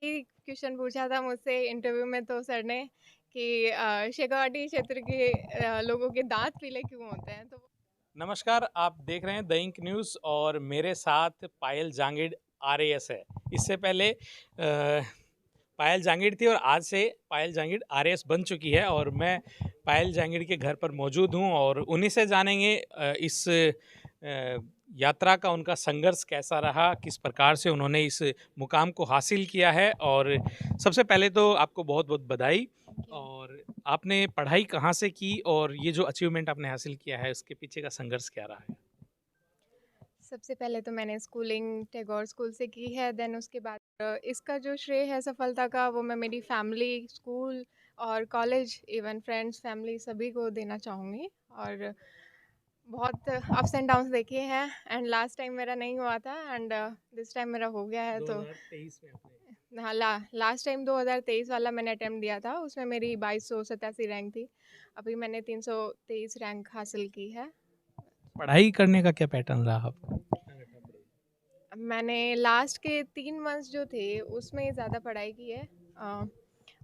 यही क्वेश्चन पूछा था मुझसे इंटरव्यू में तो सर ने कि शेखावाटी क्षेत्र के लोगों के दांत पीले क्यों होते हैं तो नमस्कार, आप देख रहे हैं द इंक न्यूज़ और मेरे साथ पायल जांगिड़ आरएएस है। इससे पहले पायल जांगिड़ थी और आज से पायल जांगिड़ आरएएस बन चुकी है और मैं पायल जांगिड़ के घर पर मौजूद हूं और उन्हीं से जानेंगे इस यात्रा का उनका संघर्ष कैसा रहा, किस प्रकार से उन्होंने इस मुकाम को हासिल किया है। और सबसे पहले तो आपको बहुत बहुत बधाई। और आपने पढ़ाई कहाँ से की और ये जो अचीवमेंट आपने हासिल किया है उसके पीछे का संघर्ष क्या रहा है? सबसे पहले तो मैंने स्कूलिंग टैगोर स्कूल से की है। देन उसके बाद इसका जो श्रेय है सफलता का वो मैं मेरी फैमिली, स्कूल और कॉलेज, इवन फ्रेंड्स, फैमिली सभी को देना चाहूँगी। और बहुत अप्स एंड डाउन्स देखे हैं एंड लास्ट टाइम मेरा नहीं हुआ था एंड दिस टाइम मेरा हो गया है। तो 2023 में आपने हाँ, लास्ट टाइम 2023 वाला मैंने अटेम्प्ट दिया था, उसमें मेरी 2287 रैंक थी। अभी मैंने 323 रैंक हासिल की है। पढ़ाई करने का क्या पैटर्न रहा आपका? मैंने लास्ट के 3 मंथ्स जो थे उसमें ज़्यादा पढ़ाई की है। अ,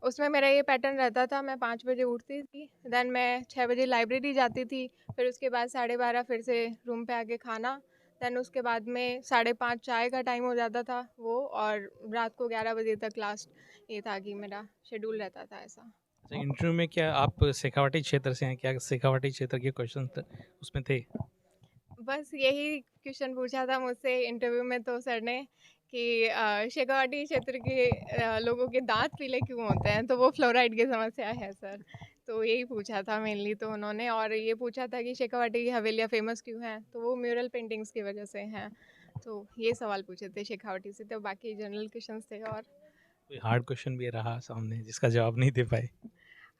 उसमें मेरा ये पैटर्न रहता था, मैं 5 बजे उठती थी, देन मैं 6 बजे लाइब्रेरी जाती थी, फिर उसके बाद 12:30 फिर से रूम पे आके खाना, देन उसके बाद में 5:30 चाय का टाइम हो जाता था वो, और रात को 11 बजे तक लास्ट ये था कि मेरा शेड्यूल रहता था ऐसा। अच्छा, इंटरव्यू में क्या आप शेखावाटी क्षेत्र से हैं? क्या शेखावाटी क्षेत्र के क्वेश्चन उसमें थे? बस यही क्वेश्चन पूछा था मुझसे इंटरव्यू में तो सर ने कि शेखावाटी क्षेत्र के लोगों के दांत पीले क्यों होते हैं तो वो फ्लोराइड की समस्या है सर। तो यही पूछा था मेनली तो उन्होंने, और ये पूछा था कि शेखावाटी की हवेलियाँ फेमस क्यों हैं तो वो म्यूरल पेंटिंग्स की वजह से हैं। तो ये सवाल पूछे थे शेखावाटी से, तो बाकी जनरल क्वेश्चंस थे। और कोई हार्ड क्वेश्चन भी रहा सामने जिसका जवाब नहीं दे पाए?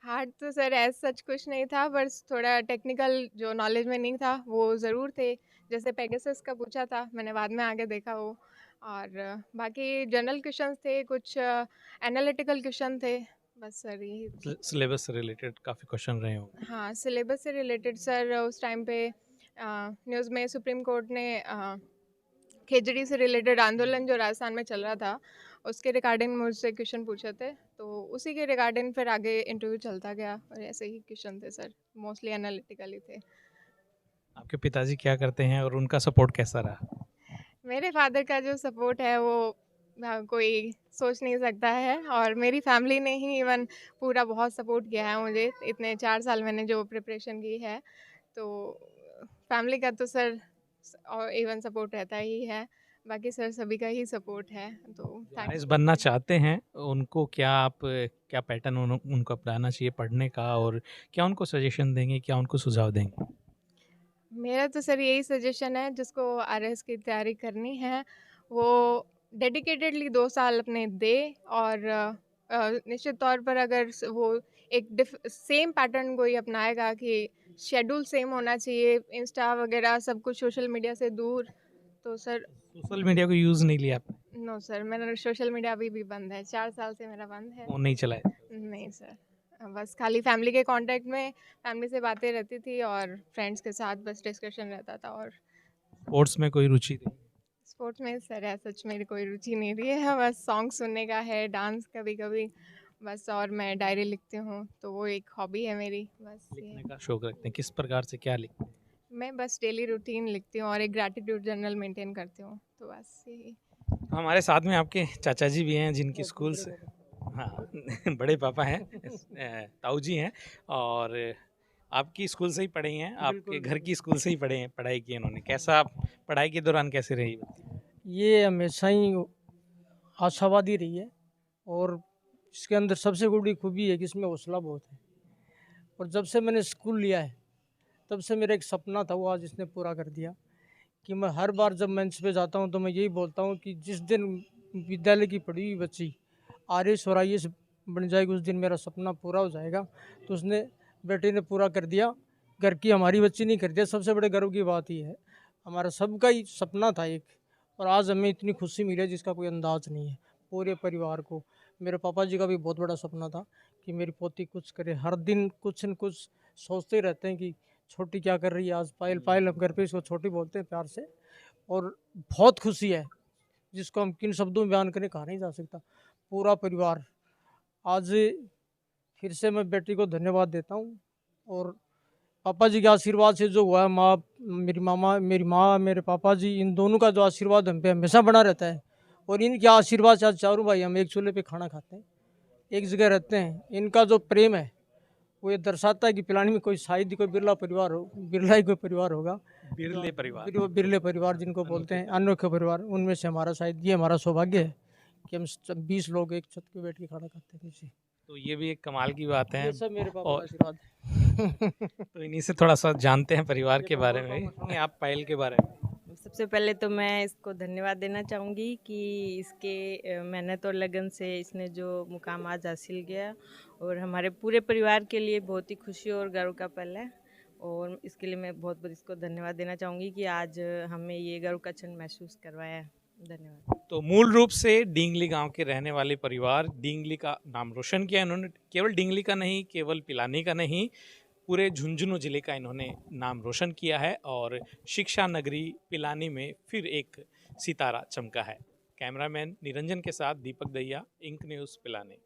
हार्ड तो सर एज सच कुछ नहीं था, बस थोड़ा टेक्निकल जो नॉलेज में नहीं था वो ज़रूर थे। जैसे पेगासस का पूछा था, मैंने बाद में आगे देखा वो। और बाकी जनरल क्वेश्चंस थे, कुछ एनालिटिकल क्वेश्चन थे। बस सर यही। सिलेबस से रिलेटेड काफ़ी क्वेश्चन रहे होंगे। हाँ, सिलेबस से रिलेटेड सर उस टाइम पे न्यूज़ में सुप्रीम कोर्ट ने खेजड़ी से रिलेटेड आंदोलन जो राजस्थान में चल रहा था उसके रिगार्डिंग मुझसे क्वेश्चन पूछे थे, तो उसी के रिगार्डिंग फिर आगे इंटरव्यू चलता गया और ऐसे ही क्वेश्चन थे सर, मोस्टली एनालिटिकल ही थे। आपके पिताजी क्या करते हैं और उनका सपोर्ट कैसा रहा? मेरे फादर का जो सपोर्ट है वो कोई सोच नहीं सकता है, और मेरी फैमिली ने ही इवन पूरा बहुत सपोर्ट किया है मुझे इतने 4 साल मैंने जो प्रिपरेशन की है। तो फैमिली का तो सर और इवन सपोर्ट रहता ही है, बाकी सर सभी का ही सपोर्ट है। तो जो थैंक आरएस यू। बनना चाहते हैं उनको क्या आप क्या पैटर्न उनको अपनाना चाहिए पढ़ने का और क्या उनको सजेशन देंगे, क्या उनको सुझाव देंगे? मेरा तो सर यही सजेशन है, जिसको आरएस की तैयारी करनी है वो डेडिकेटेडली 2 साल अपने दे। और निश्चित तौर पर अगर वो एक सेम पैटर्न को ही अपनाएगा कि शेड्यूल सेम होना चाहिए, इंस्टा वगैरह सब कुछ सोशल मीडिया से दूर। तो सर सोशल मीडिया को यूज़ नहीं लिया आपने? नो सर, मेरा सोशल मीडिया अभी भी बंद है, 4 साल से मेरा बंद है। फ़ोन नहीं चलाया? नहीं सर, बस खाली फैमिली के कांटेक्ट में, फैमिली से बातें रहती थी और फ्रेंड्स के साथ बस डिस्कशन रहता था। और स्पोर्ट्स में कोई रुचि नहीं? स्पोर्ट्स में सर है सच मेरी कोई रुचि नहीं रही है, बस सॉन्ग सुनने का है, डांस कभी कभी बस, और मैं डायरी लिखती हूँ तो वो एक हॉबी है मेरी, बस ये। लिखने का शौक रखते हैं, किस प्रकार से क्या लिखते हैं? मैं बस डेली रूटीन लिखती हूँ और एक ग्रैटिट्यूड जर्नल मेंटेन करती हूँ, तो बस यही। तो हमारे साथ में आपके चाचा जी भी हैं जिनकी स्कूल से हाँ बड़े पापा हैं ताऊ जी हैं और आपकी स्कूल से ही पढ़े हैं, आपके घर की स्कूल से ही पढ़े हैं, पढ़ाई की इन्होंने। कैसा पढ़ाई के दौरान कैसे रही? ये हमेशा ही आशावादी रही है, और इसके अंदर सबसे बड़ी खूबी है कि इसमें हौसला बहुत है। और जब से मैंने स्कूल लिया है तब से मेरा एक सपना था, वो आज इसने पूरा कर दिया। कि मैं हर बार जब मंच पे जाता हूँ तो मैं यही बोलता हूँ कि जिस दिन विद्यालय की पढ़ी हुई बच्ची आरएस और आईएएस बन जाएगी उस दिन मेरा सपना पूरा हो जाएगा। तो उसने, बेटे ने पूरा कर दिया। घर की हमारी बच्ची नहीं कर दिया, सबसे बड़े गर्व की बात ही है। हमारा सबका ही सपना था एक, और आज हमें इतनी खुशी मिली है जिसका कोई अंदाज नहीं है पूरे परिवार को। मेरे पापा जी का भी बहुत बड़ा सपना था कि मेरी पोती कुछ करे, हर दिन कुछ न कुछ सोचते रहते हैं कि छोटी क्या कर रही है आज। पायल, पायल हम घर पे इसको छोटी बोलते हैं प्यार से। और बहुत खुशी है जिसको हम किन शब्दों में बयान करें, कहा नहीं जा सकता। पूरा परिवार। आज फिर से मैं बेटी को धन्यवाद देता हूँ, और पापा जी के आशीर्वाद से जो हुआ है, मेरी माँ, मेरे पापा जी, इन दोनों का जो आशीर्वाद हम पे हमेशा बना रहता है। और इनके आशीर्वाद से आज चारों भाई हम एक चूल्हे पे खाना खाते हैं, एक जगह रहते हैं। इनका जो प्रेम है वो ये दर्शाता है कि पिलानी में कोई शायद ही कोई बिरला परिवार हो, बिरला ही कोई परिवार होगा, बिरले परिवार। बिरले परिवार जिनको बोलते हैं, अनोखे परिवार, उनमें से हमारा शायद ये हमारा सौभाग्य है कि हम 20 लोग एक छत पे बैठ के खाना खाते हैं। जी, तो ये भी एक कमाल की बात है। ये सब मेरे पापा का और आशीर्वाद है। तो इन्हीं से थोड़ा सा जानते हैं परिवार के बारे में। आप पायल के बारे में? सबसे पहले तो मैं इसको धन्यवाद देना चाहूँगी कि इसके मेहनत और लगन से इसने जो मुकाम आज हासिल किया, और हमारे पूरे परिवार के लिए बहुत ही खुशी और गर्व का पल है। और इसके लिए मैं बहुत बहुत इसको धन्यवाद देना चाहूँगी कि आज हमें ये गर्व का क्षण महसूस करवाया है। धन्यवाद। तो मूल रूप से डींगली गांव के रहने वाले परिवार, डींगली का नाम रोशन किया इन्होंने। केवल डींगली का नहीं, केवल पिलानी का नहीं, पूरे झुंझुनू जिले का इन्होंने नाम रोशन किया है, और शिक्षा नगरी पिलानी में फिर एक सितारा चमका है। कैमरामैन निरंजन के साथ दीपक दहिया, इंक न्यूज़ पिलानी।